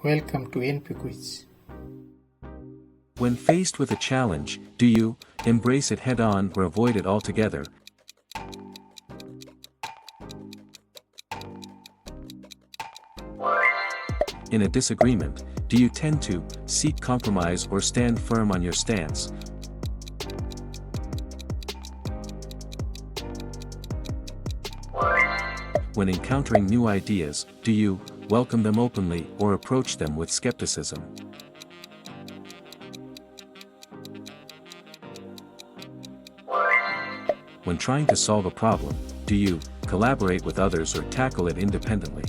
Welcome to NP Quiz. When faced with a challenge, do you embrace it head-on or avoid it altogether? In a disagreement, do you tend to seek compromise or stand firm on your stance? When encountering new ideas, do you welcome them openly or approach them with skepticism? When trying to solve a problem, do you collaborate with others or tackle it independently?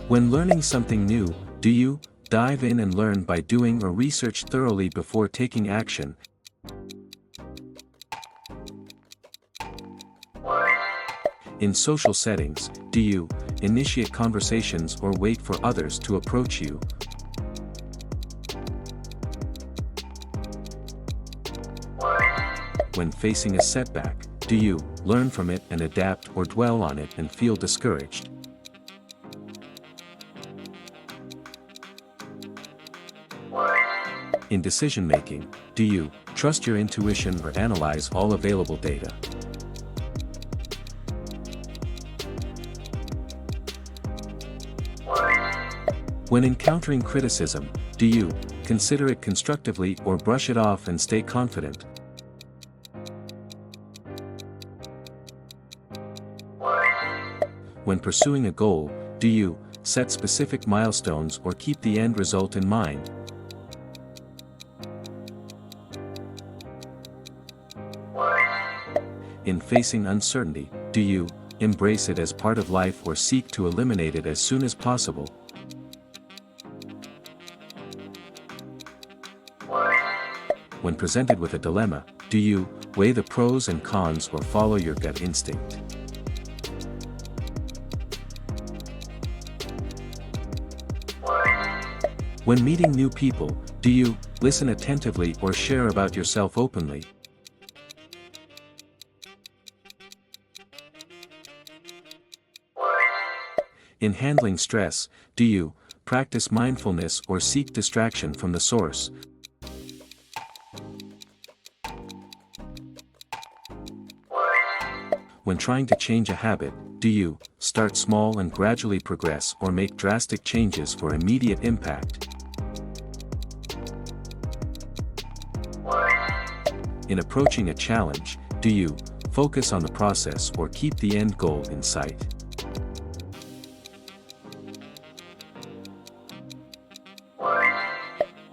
When learning something new, do you dive in and learn by doing or research thoroughly before taking action? In social settings, do you initiate conversations or wait for others to approach you? When facing a setback, do you learn from it and adapt or dwell on it and feel discouraged? In decision-making, do you trust your intuition or analyze all available data? When encountering criticism, do you consider it constructively or brush it off and stay confident? When pursuing a goal, do you set specific milestones or keep the end result in mind? In facing uncertainty, do you embrace it as part of life or seek to eliminate it as soon as possible? When presented with a dilemma, do you weigh the pros and cons or follow your gut instinct? When meeting new people, do you listen attentively or share about yourself openly? In handling stress, do you practice mindfulness or seek distraction from the source? When trying to change a habit, do you start small and gradually progress or make drastic changes for immediate impact? In approaching a challenge, do you focus on the process or keep the end goal in sight?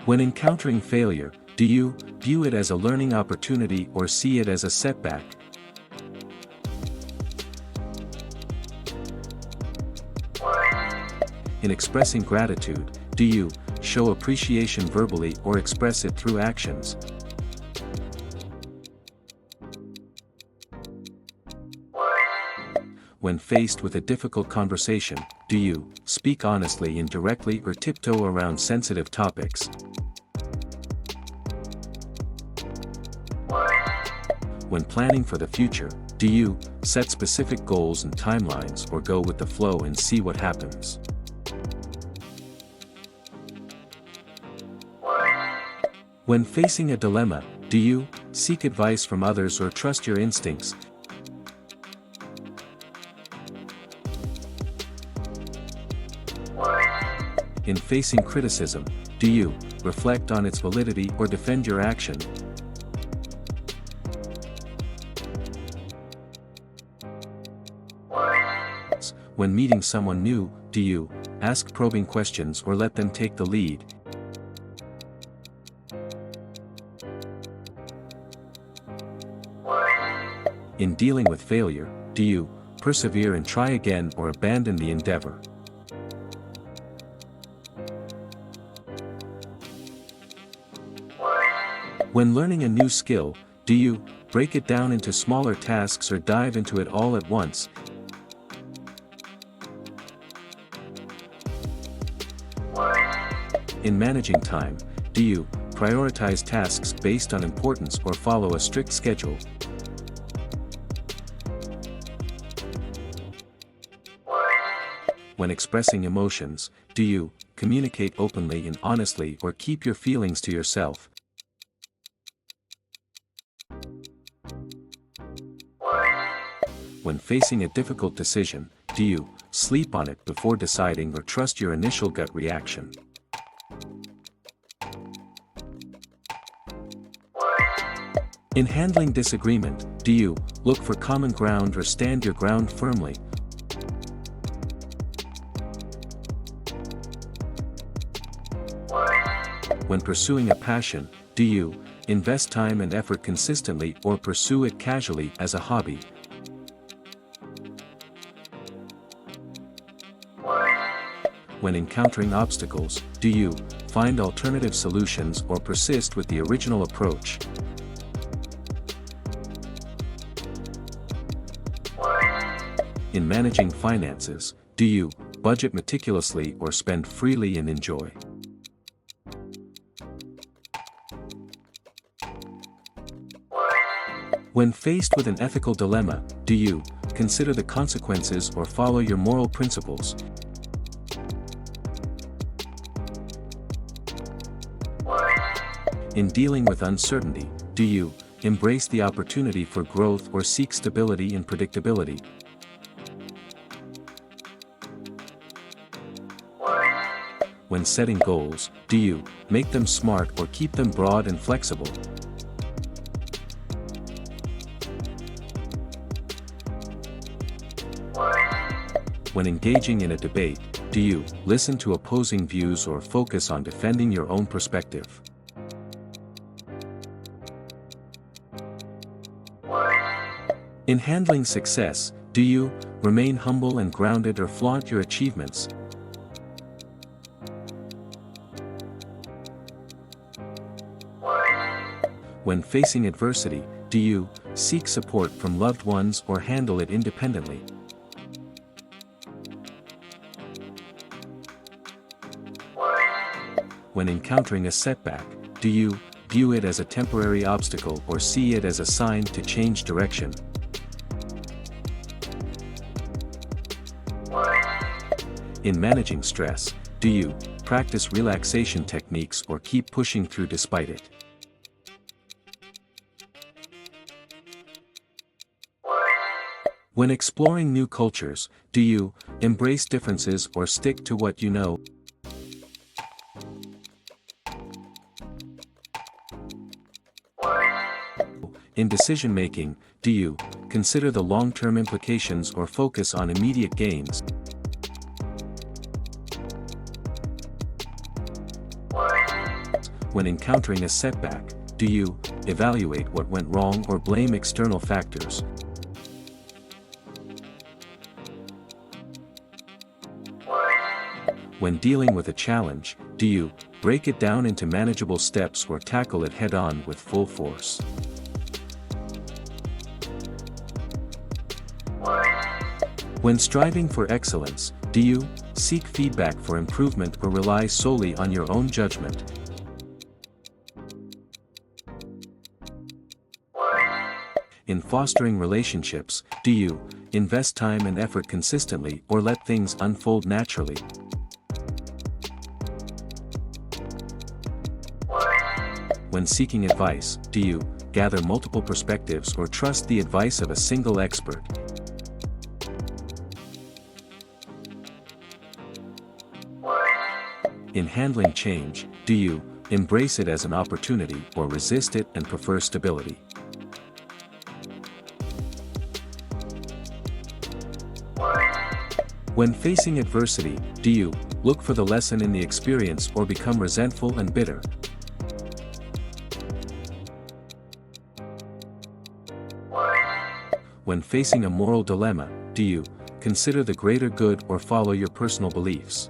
When encountering failure, do you view it as a learning opportunity or see it as a setback? In expressing gratitude, do you show appreciation verbally or express it through actions? When faced with a difficult conversation, do you speak honestly and directly or tiptoe around sensitive topics? When planning for the future, do you set specific goals and timelines or go with the flow and see what happens? When facing a dilemma, do you seek advice from others or trust your instincts? In facing criticism, do you reflect on its validity or defend your action? When meeting someone new, do you ask probing questions or let them take the lead? In dealing with failure, do you persevere and try again or abandon the endeavor? When learning a new skill, do you break it down into smaller tasks or dive into it all at once? In managing time, do you prioritize tasks based on importance or follow a strict schedule? When expressing emotions, do you communicate openly and honestly or keep your feelings to yourself? When facing a difficult decision, do you sleep on it before deciding or trust your initial gut reaction? In handling disagreement, do you look for common ground or stand your ground firmly? When pursuing a passion, do you invest time and effort consistently or pursue it casually as a hobby? When encountering obstacles, do you find alternative solutions or persist with the original approach? In managing finances, do you budget meticulously or spend freely and enjoy? When faced with an ethical dilemma, do you consider the consequences or follow your moral principles? In dealing with uncertainty, do you embrace the opportunity for growth or seek stability and predictability? When setting goals, do you make them smart or keep them broad and flexible? When engaging in a debate, do you listen to opposing views or focus on defending your own perspective? In handling success, do you remain humble and grounded or flaunt your achievements? When facing adversity, do you seek support from loved ones or handle it independently? When encountering a setback, do you view it as a temporary obstacle or see it as a sign to change direction? In managing stress, do you practice relaxation techniques or keep pushing through despite it? When exploring new cultures, do you embrace differences or stick to what you know? In decision-making, do you consider the long-term implications or focus on immediate gains? When encountering a setback, do you evaluate what went wrong or blame external factors? When dealing with a challenge, do you break it down into manageable steps or tackle it head-on with full force? When striving for excellence, do you seek feedback for improvement or rely solely on your own judgment? In fostering relationships, do you invest time and effort consistently or let things unfold naturally? When seeking advice, do you gather multiple perspectives or trust the advice of a single expert? In handling change, do you embrace it as an opportunity or resist it and prefer stability? When facing adversity, do you look for the lesson in the experience or become resentful and bitter? When facing a moral dilemma, do you consider the greater good or follow your personal beliefs?